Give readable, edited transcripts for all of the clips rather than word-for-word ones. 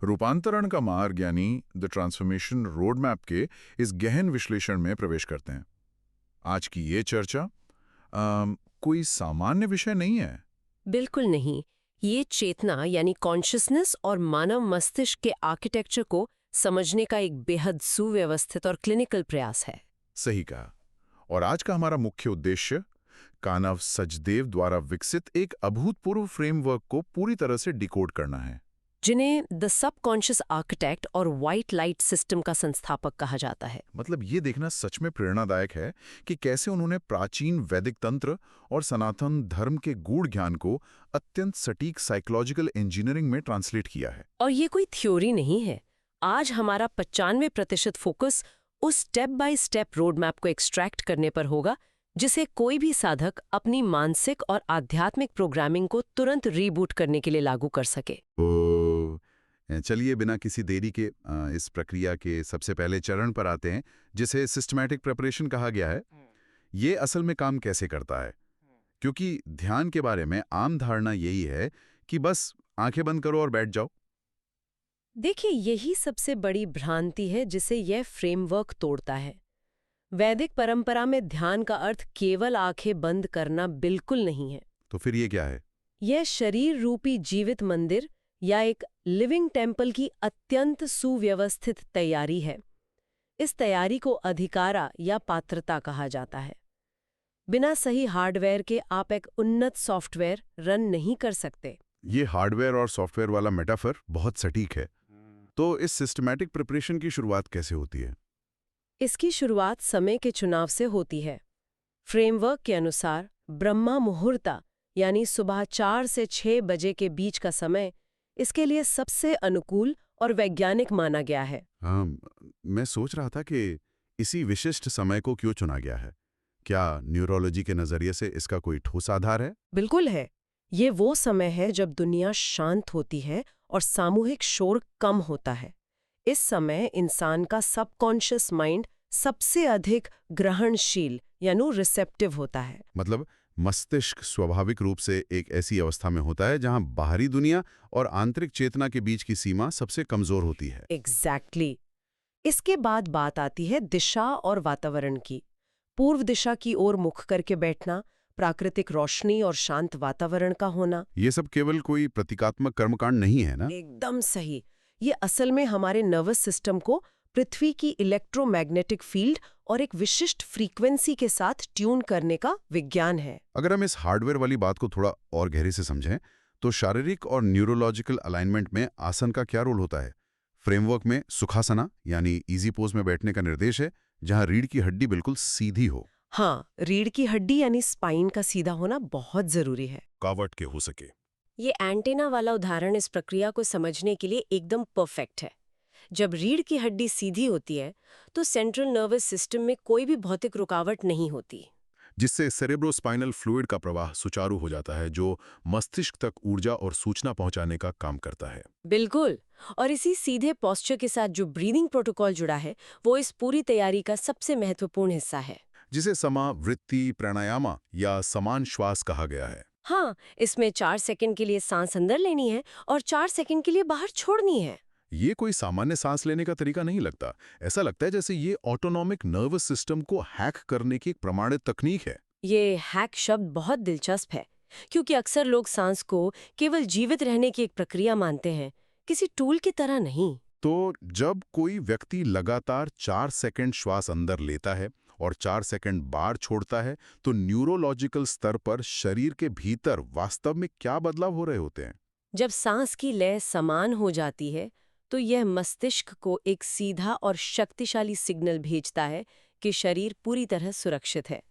रूपांतरण का मार्ग यानी द ट्रांसफॉर्मेशन रोड मैप के इस गहन विश्लेषण में प्रवेश करते हैं। आज की ये चर्चा कोई सामान्य विषय नहीं है। बिल्कुल नहीं। ये चेतना यानी कॉन्शियसनेस और मानव मस्तिष्क के आर्किटेक्चर को समझने का एक बेहद सुव्यवस्थित और क्लिनिकल प्रयास है। सही कहा। और आज का हमारा मुख्य उद्देश्य कानव सचदेव द्वारा विकसित एक अभूतपूर्व फ्रेमवर्क को पूरी तरह से डिकोड करना है, जिन्हें द सबकॉन्शियस आर्किटेक्ट और व्हाइट लाइट सिस्टम का संस्थापक कहा जाता है। मतलब ये देखना सच में प्रेरणादायक है कि कैसे उन्होंने प्राचीन वैदिक तंत्र और सनातन धर्म के गूढ़ ज्ञान को अत्यंत सटीक साइकोलॉजिकल इंजीनियरिंग में ट्रांसलेट किया है। और ये कोई थ्योरी नहीं है। आज हमारा 95% फोकस उस step by step road map को एक्सट्रैक्ट करने पर होगा, जिसे कोई भी साधक अपनी मानसिक और आध्यात्मिक प्रोग्रामिंग को तुरंत रीबूट करने के लिए लागू कर सके। चलिए बिना किसी देरी के इस प्रक्रिया के सबसे पहले चरण पर आते हैं, जिसे सिस्टमैटिक प्रिपरेशन कहा गया है। ये असल में काम कैसे करता है? क्योंकि ध्यान के बारे में आम धारणा यही है कि बस आंखें बंद करो और बैठ जाओ। देखिए, यही सबसे बड़ी भ्रांति है जिसे यह फ्रेमवर्क तोड़ता है। वैदिक परंपरा में ध्यान का अर्थ केवल आंखें बंद करना बिल्कुल नहीं है। तो फिर ये क्या है? यह शरीर रूपी जीवित मंदिर या एक लिविंग टेम्पल की अत्यंत सुव्यवस्थित तैयारी है। इस तैयारी को अधिकारा या पात्रता कहा जाता है। बिना सही हार्डवेयर के आप एक उन्नत सॉफ्टवेयर रन नहीं कर सकते। ये हार्डवेयर और सॉफ्टवेयर वाला मेटाफर बहुत सटीक है। तो इस सिस्टमैटिक प्रिपरेशन की शुरुआत कैसे होती है? इसकी शुरुआत समय के चुनाव से होती है। फ्रेमवर्क के अनुसार ब्रह्मा मुहूर्ता यानी सुबह 4 से 6 बजे के बीच का समय इसके लिए सबसे अनुकूल और वैज्ञानिक माना गया है। मैं सोच रहा था कि इसी विशिष्ट समय को क्यों चुना गया है? क्या न्यूरोलॉजी के नजरिए से इसका कोई ठोस आधार है? बिल्कुल है। ये वो समय है जब दुनिया शांत होती है और सामूहिक शोर कम होता है। इस समय इंसान का सबकॉन्शियस माइंड सबसे अधिक ग्रहणशील यानी रिसेप्टिव होता है। मतलब मस्तिष्क स्वाभाविक रूप से एक ऐसी अवस्था में होता है जहां बाहरी दुनिया और आंतरिक चेतना के बीच की सीमा सबसे कमजोर होती है। एग्जैक्टली। इसके बाद बात आती है दिशा और वातावरण की। पूर्व दिशा की ओर मुख करके बैठना, प्राकृतिक रोशनी और शांत वातावरण का होना। ये सब केवल कोई प्रतीकात्मक कर्मकांड नहीं है ना? एकदम सही। ये असल में हमारे नर्वस सिस्टम को पृथ्वी की इलेक्ट्रोमैग्नेटिक फील्ड और एक विशिष्ट फ्रीक्वेंसी के साथ ट्यून करने का विज्ञान है। अगर हम इस हार्डवेयर वाली बात को थोड़ा और गहरे से समझें, तो शारीरिक और न्यूरोलॉजिकल अलाइनमेंट में आसन का क्या रोल होता है? फ्रेमवर्क में सुखासना यानी इजी पोज में बैठने का निर्देश है, जहां रीढ़ की हड्डी बिल्कुल सीधी हो। हाँ, रीढ़ की हड्डी यानी स्पाइन का सीधा होना बहुत जरूरी है। कावट के हो सके। ये एंटेना वाला उदाहरण इस प्रक्रिया को समझने के लिए एकदम परफेक्ट है। जब रीढ़ की हड्डी सीधी होती है तो सेंट्रल नर्वस सिस्टम में कोई भी भौतिक रुकावट नहीं होती, जिससे सेरेब्रोस्पाइनल फ्लूइड का प्रवाह सुचारू हो जाता है, जो मस्तिष्क तक ऊर्जा और सूचना पहुंचाने का काम करता है। बिल्कुल। और इसी सीधे पोस्चर के साथ जो ब्रीदिंग प्रोटोकॉल जुड़ा है वो इस पूरी तैयारी का सबसे महत्वपूर्ण हिस्सा है, जिसे समावृत्ति प्राणायामा या समान श्वास कहा गया है। हाँ, इसमें 4 सेकंड के लिए सांस अंदर लेनी है और 4 सेकंड के लिए बाहर छोड़नी है। ये कोई सामान्य सांस लेने का तरीका नहीं लगता। ऐसा लगता है जैसे ये ऑटोनॉमिक नर्वस सिस्टम को हैक करने की एक प्रमाणित तकनीक है। ये हैक शब्द बहुत दिलचस्प है, क्योंकि अक्सर लोग सांस को केवल जीवित रहने की एक प्रक्रिया मानते हैं, किसी टूल की तरह नहीं। तो जब कोई व्यक्ति लगातार 4 सेकंड श्वास अंदर लेता है और 4 सेकंड बाहर छोड़ता है, तो न्यूरोलॉजिकल स्तर पर शरीर के भीतर वास्तव में क्या बदलाव हो रहे होते हैं? जब सांस की लय समान हो जाती है तो यह मस्तिष्क को एक सीधा और शक्तिशाली सिग्नल भेजता है कि शरीर पूरी तरह सुरक्षित है।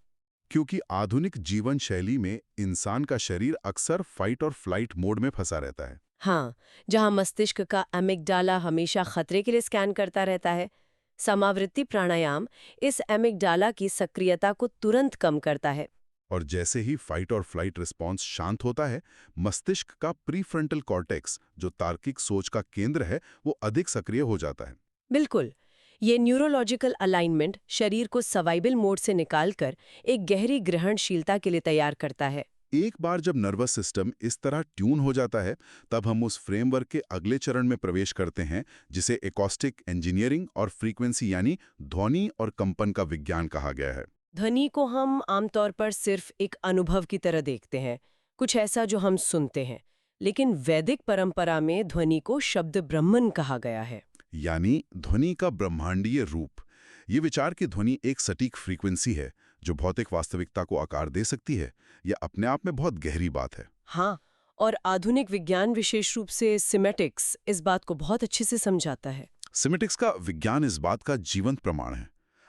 क्योंकि आधुनिक जीवन शैली में इंसान का शरीर अक्सर फाइट और फ्लाइट मोड में फंसा रहता है। हाँ, जहाँ मस्तिष्क का एमिगडाला हमेशा खतरे के लिए स्कैन करता रहता है। समावृत्ति प्राणायाम इस एमिगडाला की सक्रियता को तुरंत कम करता है। और जैसे ही फाइट और फ्लाइट रिस्पॉन्स शांत होता है, मस्तिष्क का प्रीफ्रंटल कॉर्टेक्स, जो तार्किक सोच का केंद्र है, वो अधिक सक्रिय हो जाता है। बिल्कुल। ये न्यूरोलॉजिकल अलाइनमेंट शरीर को सर्वाइवल मोड से निकालकर एक गहरी ग्रहणशीलता के लिए तैयार करता है। एक बार जब नर्वस सिस्टम इस तरह ट्यून हो जाता है, तब हम उस फ्रेमवर्क के अगले चरण में प्रवेश करते हैं, जिसे एकॉस्टिक इंजीनियरिंग और फ्रीक्वेंसी यानी ध्वनि और कंपन का विज्ञान कहा गया है। ध्वनि को हम आमतौर पर सिर्फ एक अनुभव की तरह देखते हैं, कुछ ऐसा जो हम सुनते हैं। लेकिन वैदिक परंपरा में ध्वनि को शब्द ब्रह्मन कहा गया है। यानी ध्वनि का ब्रह्मांडीय रूप। ये विचार की ध्वनि एक सटीक फ्रीक्वेंसी है जो भौतिक वास्तविकता को आकार दे सकती है। यह अपने आप में बहुत गहरी बात है। हाँ, और आधुनिक विज्ञान विशेष रूप से सिमेटिक्स इस बात को बहुत अच्छे से समझाता है। सिमेटिक्स का विज्ञान इस बात का जीवंत प्रमाण है।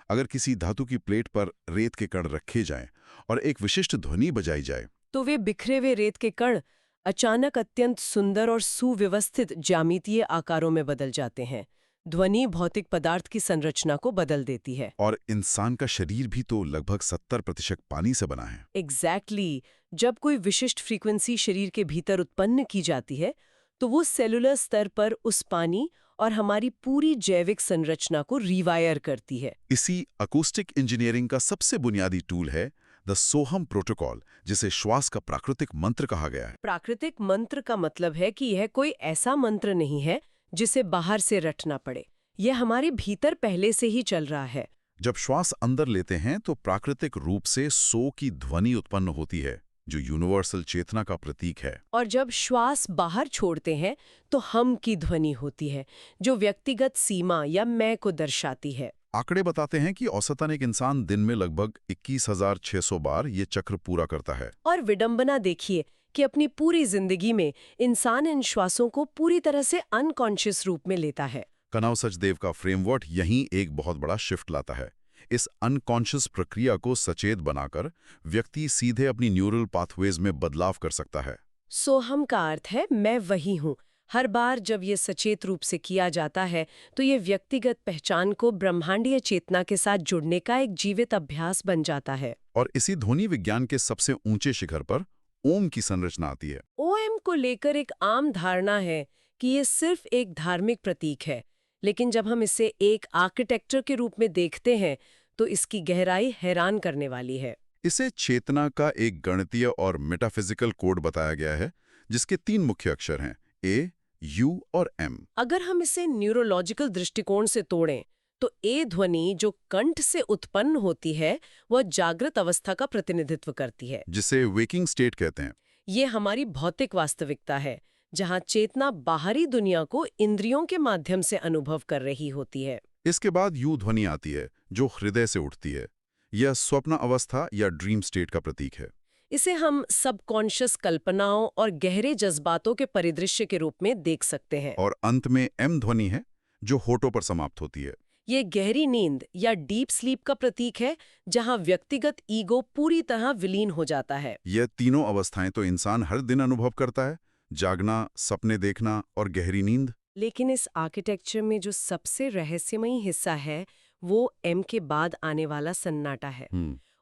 अगर किसी धातु की प्लेट पर रेत के कण रखे जाएं और एक विशिष्ट ध्वनि बजाई जाए, तो वे बिखरे हुए रेत के कण अचानक अत्यंत सुंदर और सुव्यवस्थित ज्यामितीय आकारों में बदल जाते हैं। ध्वनि भौतिक पदार्थ की संरचना को बदल देती है। और इंसान का शरीर भी तो लगभग 70% पानी से बना है। एग्जैक्टली जब कोई विशिष्ट फ्रीक्वेंसी शरीर के भीतर उत्पन्न की जाती है, तो वो सेलुलर स्तर पर उस पानी और हमारी पूरी जैविक संरचना को रिवायर करती है। इसी अकूस्टिक इंजीनियरिंग का सबसे बुनियादी टूल है द सोहम प्रोटोकॉल, जिसे श्वास का प्राकृतिक मंत्र कहा गया है। प्राकृतिक मंत्र का मतलब है कि यह कोई ऐसा मंत्र नहीं है जिसे बाहर से रटना पड़े। यह हमारे भीतर पहले से ही चल रहा है। जब श्वास अंदर लेते हैं तो प्राकृतिक रूप से सो की ध्वनि उत्पन्न होती है, जो यूनिवर्सल चेतना का प्रतीक है। और जब श्वास बाहर छोड़ते हैं तो हम की ध्वनि होती है, जो व्यक्तिगत सीमा या मैं को दर्शाती है। आंकड़े बताते हैं कि औसतन एक इंसान दिन में लगभग 21,600 बार ये चक्र पूरा करता है। और विडंबना देखिए कि अपनी पूरी जिंदगी में इंसान इन श्वासों को पूरी तरह से अनकॉन्शियस रूप में लेता है। कनव सचदेव का फ्रेमवर्क यहीं एक बहुत बड़ा शिफ्ट लाता है। इस अनकॉन्शियस प्रक्रिया को सचेत बनाकर व्यक्ति सीधे अपनी न्यूरल पाथवेज में बदलाव कर सकता है। सोहम का अर्थ है मैं वही हूँ। हर बार जब ये सचेत रूप से किया जाता है तो ये व्यक्तिगत पहचान को ब्रह्मांडीय चेतना के साथ जुड़ने का एक जीवित अभ्यास बन जाता है। और इसी ध्वनि विज्ञान के सबसे ऊंचे शिखर पर ओम की संरचना आती है। ओम को लेकर एक आम धारणा है कि ये सिर्फ एक धार्मिक प्रतीक है, लेकिन जब हम इसे एक आर्किटेक्चर के रूप में देखते हैं तो इसकी गहराई हैरान करने वाली है। इसे चेतना का एक गणितीय और मेटाफिजिकल कोड बताया गया है, जिसके 3 मुख्य अक्षर हैं, ए, यू और एम। अगर हम इसे न्यूरोलॉजिकल दृष्टिकोण से तोड़ें तो ए ध्वनि जो कंठ से उत्पन्न होती है वह जागृत अवस्था का प्रतिनिधित्व करती है, जिसे वेकिंग स्टेट कहते हैं। ये हमारी भौतिक वास्तविकता है जहां चेतना बाहरी दुनिया को इंद्रियों के माध्यम से अनुभव कर रही होती है। इसके बाद यू ध्वनि आती है, जो हृदय से उठती है। यह स्वप्न अवस्था या ड्रीम स्टेट का प्रतीक है। इसे हम सबकॉन्शियस कल्पनाओं और गहरे जज्बातों के परिदृश्य के रूप में देख सकते हैं। और अंत में एम ध्वनि है, जो होठों पर समाप्त होती है। ये गहरी नींद या डीप स्लीप का प्रतीक है, जहां व्यक्तिगत ईगो पूरी तरह विलीन हो जाता है। यह तीनों अवस्थाएं तो इंसान हर दिन अनुभव करता है, जागना, सपने देखना और गहरी नींद। लेकिन इस आर्किटेक्चर में जो सबसे रहस्यमयी हिस्सा है वो एम के बाद आने वाला सन्नाटा है।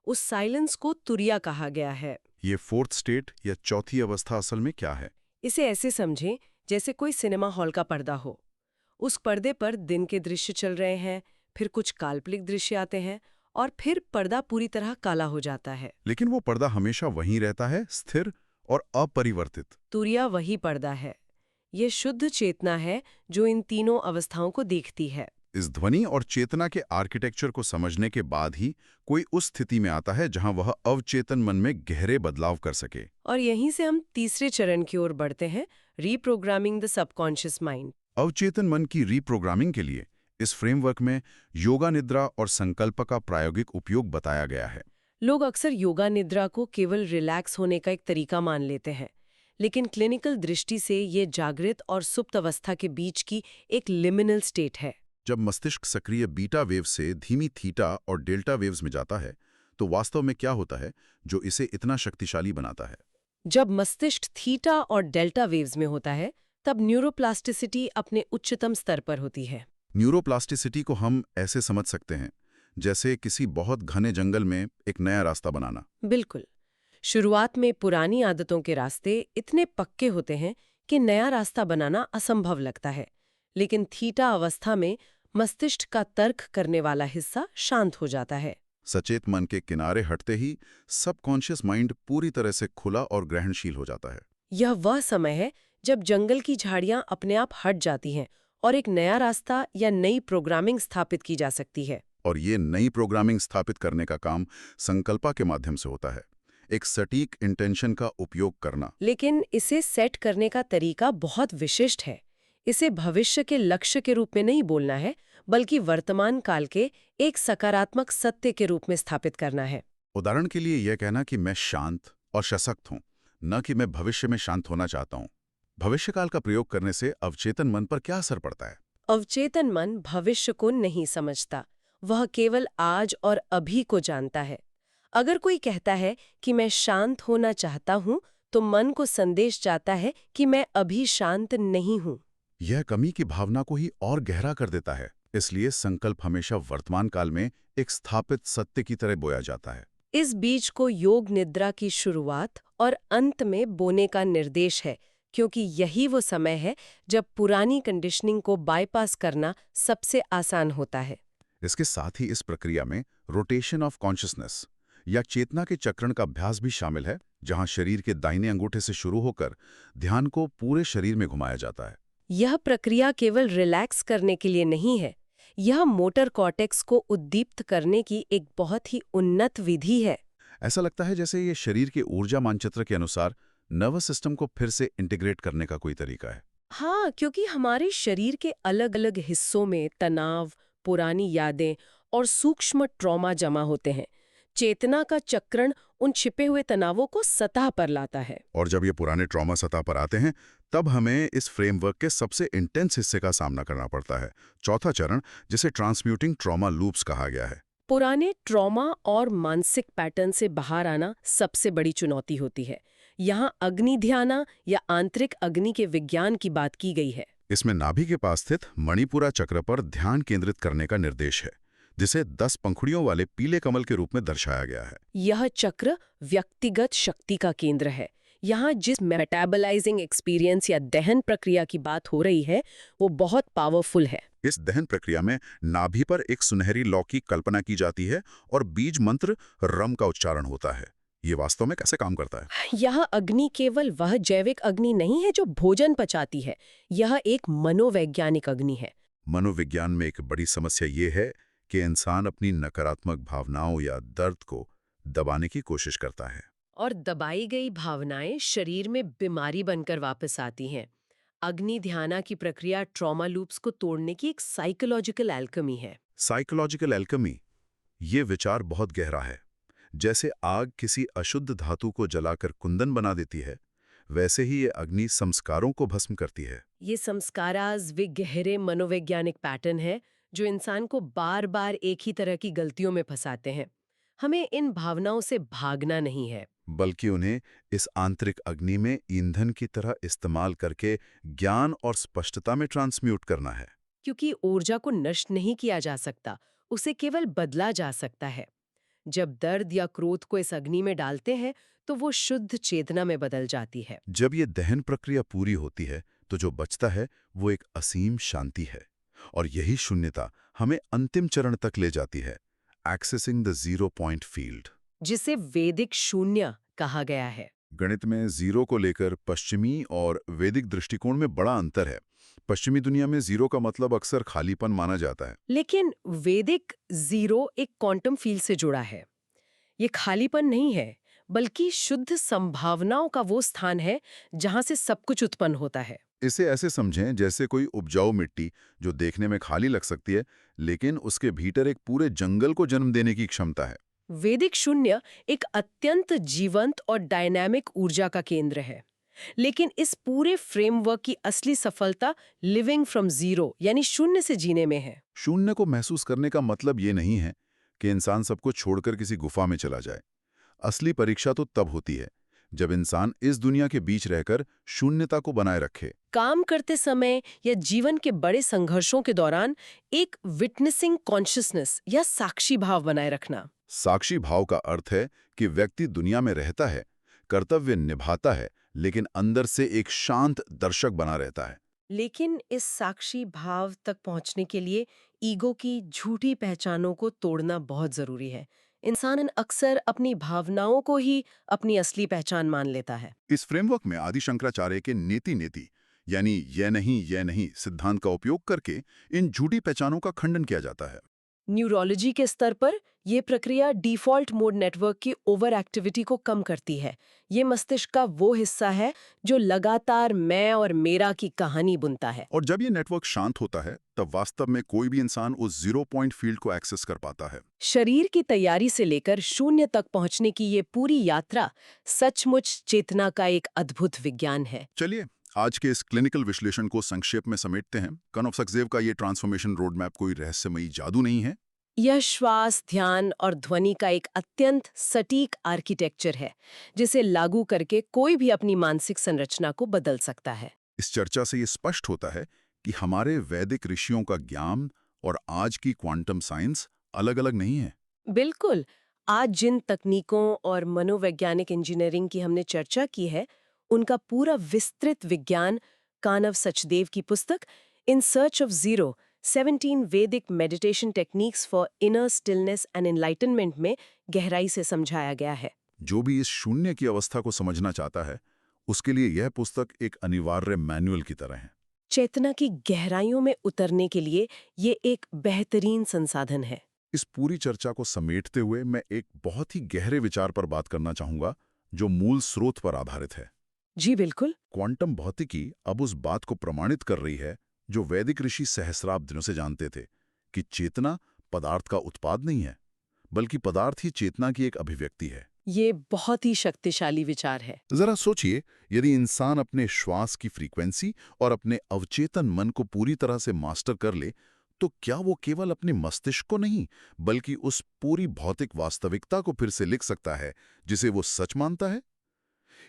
उस साइलेंस को तुरिया कहा गया है। ये फोर्थ स्टेट या चौथी अवस्था असल में क्या है? इसे ऐसे समझें जैसे कोई सिनेमा हॉल का पर्दा हो। उस पर्दे पर दिन के दृश्य चल रहे हैं, फिर कुछ काल्पनिक दृश्य आते हैं और फिर पर्दा पूरी तरह काला हो जाता है। लेकिन वो पर्दा हमेशा वहीं रहता है, स्थिर और अपरिवर्तित। तुरिया वही पर्दा है। ये शुद्ध चेतना है जो इन तीनों अवस्थाओं को देखती है। इस ध्वनि और चेतना के आर्किटेक्चर को समझने के बाद ही कोई उस स्थिति में आता है जहां वह अवचेतन मन में गहरे बदलाव कर सके। और यहीं से हम तीसरे चरण की ओर बढ़ते हैं, रीप्रोग्रामिंग द सबकॉन्शियस माइंड। अवचेतन मन की रीप्रोग्रामिंग के लिए इस फ्रेमवर्क में योगा निद्रा और संकल्प का प्रायोगिक उपयोग बताया गया है। लोग अक्सर योगा निद्रा को केवल रिलैक्स होने का एक तरीका मान लेते हैं, लेकिन क्लिनिकल दृष्टि से ये जागृत और सुप्त अवस्था के बीच की एक लिमिनल स्टेट है। जब मस्तिष्क सक्रिय बीटा वेव से धीमी थीटा और डेल्टा वेव्स में जाता है, तो वास्तव में क्या होता है जो इसे इतना शक्तिशाली बनाता है? जब मस्तिष्क थीटा और डेल्टा वेव्स में होता है, तब न्यूरोप्लास्टिसिटी अपने उच्चतम स्तर पर होती है। न्यूरोप्लास्टिसिटी को हम ऐसे समझ सकते हैं जैसे किसी बहुत घने जंगल में एक नया रास्ता बनाना। बिल्कुल। शुरुआत में पुरानी आदतों के रास्ते इतने पक्के होते हैं कि नया रास्ता बनाना असंभव लगता है, लेकिन थीटा अवस्था में मस्तिष्क का तर्क करने वाला हिस्सा शांत हो जाता है। सचेत मन के किनारे हटते ही सबकॉन्शियस माइंड पूरी तरह से खुला और ग्रहणशील हो जाता है। यह वह समय है जब जंगल की झाड़ियां अपने आप हट जाती हैं और एक नया रास्ता या नई प्रोग्रामिंग स्थापित की जा सकती है। और ये नई प्रोग्रामिंग स्थापित करने का काम संकल्पा के माध्यम से होता है, एक सटीक इंटेंशन का उपयोग करना। लेकिन इसे सेट करने का तरीका बहुत विशिष्ट है। इसे भविष्य के लक्ष्य के रूप में नहीं बोलना है, बल्कि वर्तमान काल के एक सकारात्मक सत्य के रूप में स्थापित करना है। उदाहरण के लिए यह कहना कि मैं शांत और सशक्त हूं, न कि मैं भविष्य में शांत होना चाहता हूं। भविष्यकाल का प्रयोग करने से अवचेतन मन पर क्या असर पड़ता है? अवचेतन मन भविष्य को नहीं समझता, वह केवल आज और अभी को जानता है। अगर कोई कहता है कि मैं शांत होना चाहता हूं, तो मन को संदेश जाता है कि मैं अभी शांत नहीं हूं। यह कमी की भावना को ही और गहरा कर देता है। इसलिए संकल्प हमेशा वर्तमान काल में एक स्थापित सत्य की तरह बोया जाता है। इस बीज को योग निद्रा की शुरुआत और अंत में बोने का निर्देश है, क्योंकि यही वो समय है जब पुरानी कंडीशनिंग को बाईपास करना सबसे आसान होता है। इसके साथ ही इस प्रक्रिया में रोटेशन ऑफ कॉन्शियसनेस या चेतना के चक्रण का अभ्यास भी शामिल है, जहां शरीर के दाहिने अंगूठे से शुरू होकर ध्यान को पूरे शरीर में घुमाया जाता है। यह प्रक्रिया केवल रिलैक्स करने के लिए नहीं है, यह मोटर कॉर्टेक्स को उद्दीप्त करने की एक बहुत ही उन्नत विधि है। ऐसा लगता है जैसे ये शरीर के ऊर्जा मानचित्र के अनुसार नर्वस सिस्टम को फिर से इंटीग्रेट करने का कोई तरीका है। हाँ, क्योंकि हमारे शरीर के अलग-अलग हिस्सों में तनाव, पुरानी यादें और सूक्ष्म ट्रॉमा जमा होते हैं। चेतना का चक्रण उन छिपे हुए तनावों को सतह पर लाता है। और जब ये पुराने ट्रॉमा सतह पर आते हैं, तब हमें इस फ्रेमवर्क के सबसे इंटेंस हिस्से का सामना करना पड़ता है, चौथा चरण, जिसे ट्रांसम्यूटिंग ट्रॉमा लूप्स कहा गया है। पुराने ट्रॉमा और मानसिक पैटर्न से बाहर आना सबसे बड़ी चुनौती होती है। यहाँ अग्नि ध्याना या आंतरिक अग्नि के विज्ञान की बात की गई है। इसमें नाभि के पास स्थित मणिपुरा चक्र पर ध्यान केंद्रित करने का निर्देश है, जिसे 10 पंखुड़ियों वाले पीले कमल के रूप में दर्शाया गया है। यह चक्र व्यक्तिगत शक्ति का केंद्र है। यहाँ जिस मेटाबलाइजिंग एक्सपीरियंस या दहन प्रक्रिया की बात हो रही है, वो बहुत पावरफुल है। इस दहन प्रक्रिया में नाभि पर एक सुनहरी लौ की कल्पना की जाती है और बीज मंत्र रम का उच्चारण होता है। ये वास्तव में कैसे काम करता है? यह अग्नि केवल वह जैविक अग्नि नहीं है जो भोजन पचाती है, यह एक मनोवैज्ञानिक अग्नि है। मनोविज्ञान में एक बड़ी समस्या ये है कि इंसान अपनी नकारात्मक भावनाओं या दर्द को दबाने की कोशिश करता है। और दबाई गई भावनाएं शरीर में बीमारी बनकर वापस आती हैं। अग्नि ध्याना की प्रक्रिया ट्रॉमा लूप्स को तोड़ने की एक साइकोलॉजिकल एल्केमी है। साइकोलॉजिकल एल्केमी, ये विचार बहुत गहरा है। जैसे आग किसी अशुद्ध धातु को जलाकर कुंदन बना देती है, वैसे ही ये अग्नि संस्कारों को भस्म करती है। ये संस्काराज वे गहरे मनोवैज्ञानिक पैटर्न है जो इंसान को बार बार एक ही तरह की गलतियों में फंसाते हैं। हमें इन भावनाओं से भागना नहीं है, बल्कि उन्हें इस आंतरिक अग्नि में ईंधन की तरह इस्तेमाल करके ज्ञान और स्पष्टता में ट्रांसम्यूट करना है। क्योंकि ऊर्जा को नष्ट नहीं किया जा सकता, उसे केवल बदला जा सकता है। जब दर्द या क्रोध को इस अग्नि में डालते हैं, तो वो शुद्ध चेतना में बदल जाती है। जब ये दहन प्रक्रिया पूरी होती है, तो जो बचता है वो एक असीम शांति है। और यही शून्यता हमें अंतिम चरण तक ले जाती है, accessing the zero point field, जिसे वैदिक शून्य कहा गया है। गणित में जीरो को लेकर पश्चिमी और वैदिक दृष्टिकोण में बड़ा अंतर है। पश्चिमी दुनिया में जीरो का मतलब अक्सर खालीपन माना जाता है। लेकिन वैदिक जीरो एक क्वांटम फील्ड से जुड़ा है। ये खालीपन नहीं है, बल्कि शुद्ध संभावनाओं का वो स्थान है जहां से सब कुछ उत्पन्न होता है। इसे ऐसे समझें जैसे कोई उपजाऊ मिट्टी जो देखने में खाली लग सकती है, लेकिन उसके भीतर एक पूरे जंगल को जन्म देने की क्षमता है। वैदिक शून्य एक अत्यंत जीवंत और डायनामिक ऊर्जा का केंद्र है। लेकिन इस पूरे फ्रेमवर्क की असली सफलता लिविंग फ्रॉम जीरो यानी शून्य से जीने में है। शून्य को महसूस करने का मतलब ये नहीं है कि इंसान सबको छोड़कर किसी गुफा में चला जाए। असली परीक्षा तो तब होती है जब इंसान इस दुनिया के बीच रहकर शून्यता को बनाए रखे। काम करते समय या जीवन के बड़े संघर्षों के दौरान एक विटनेसिंग कॉन्शियसनेस या साक्षी भाव बनाए रखना। साक्षी भाव का अर्थ है कि व्यक्ति दुनिया में रहता है, कर्तव्य निभाता है, लेकिन अंदर से एक शांत दर्शक बना रहता है। लेकिन इस साक्षी भाव तक पहुंचने के लिए ईगो की झूठी पहचानों को तोड़ना बहुत जरूरी है। इंसान अक्सर अपनी भावनाओं को ही अपनी असली पहचान मान लेता है। इस फ्रेमवर्क में आदि शंकराचार्य के नेति नेति यानी यह नहीं सिद्धांत का उपयोग करके इन झूठी पहचानों का खंडन किया जाता है। न्यूरोलॉजी के स्तर पर ये प्रक्रिया डिफ़ॉल्ट मोड नेटवर्क की ओवर एक्टिविटी को कम करती है। ये मस्तिष्क का वो हिस्सा है जो लगातार मैं और मेरा की कहानी बुनता है। और जब ये नेटवर्क शांत होता है तब वास्तव में कोई भी इंसान उस जीरो पॉइंट फील्ड को एक्सेस कर पाता है। शरीर की तैयारी से लेकर शून्य तक पहुंचने की ये पूरी यात्रा सचमुच चेतना का एक अद्भुत विज्ञान है। चलिए आज के इस क्लिनिकल विश्लेषण को संक्षेप में समेटते हैं। कनव सक्सेव का ये ट्रांसफॉर्मेशन रोड मैप कोई रहस्यमयी जादू नहीं है। यह श्वास, ध्यान और ध्वनि का एक अत्यंत सटीक आर्किटेक्चर है, जिसे लागू करके कोई भी अपनी मानसिक संरचना को बदल सकता है। इस चर्चा से ये स्पष्ट होता है कि हमारे वैदिक ऋषियों का ज्ञान और आज की क्वांटम साइंस अलग-अलग नहीं है। बिल्कुल। आज जिन तकनीकों और मनोवैज्ञानिक इंजीनियरिंग की हमने चर्चा की है, उनका पूरा विस्तृत विज्ञान कानव सचदेव की पुस्तक इन सर्च ऑफ जीरो 17 वैदिक meditation techniques for inner stillness and enlightenment में गहराई से समझाया गया है। जो भी इस शून्य की अवस्था को समझना चाहता है, उसके लिए यह पुस्तक एक अनिवार्य मैनुअल की तरह है। चेतना की गहराइयों में उतरने के लिए ये एक बेहतरीन संसाधन है। इस पूरी चर्चा को समेटते हुए मैं एक बहुत ही गहरे विचार पर बात करना चाहूंगा, जो मूल स्रोत पर आधारित है। जी बिल्कुल। क्वांटम भौतिकी अब उस बात को प्रमाणित कर रही है जो वैदिक ऋषि सहस्राब्दियों से जानते थे कि चेतना पदार्थ का उत्पाद नहीं है, बल्कि पदार्थ ही चेतना की एक अभिव्यक्ति है। ये बहुत ही शक्तिशाली विचार है। जरा सोचिए, यदि इंसान अपने श्वास की फ्रीक्वेंसी और अपने अवचेतन मन को पूरी तरह से मास्टर कर ले, तो क्या वो केवल अपने मस्तिष्क को नहीं, बल्कि उस पूरी भौतिक वास्तविकता को फिर से लिख सकता है जिसे वो सच मानता है?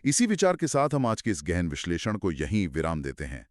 इसी विचार के साथ हम आज के इस गहन विश्लेषण को यहीं विराम देते हैं।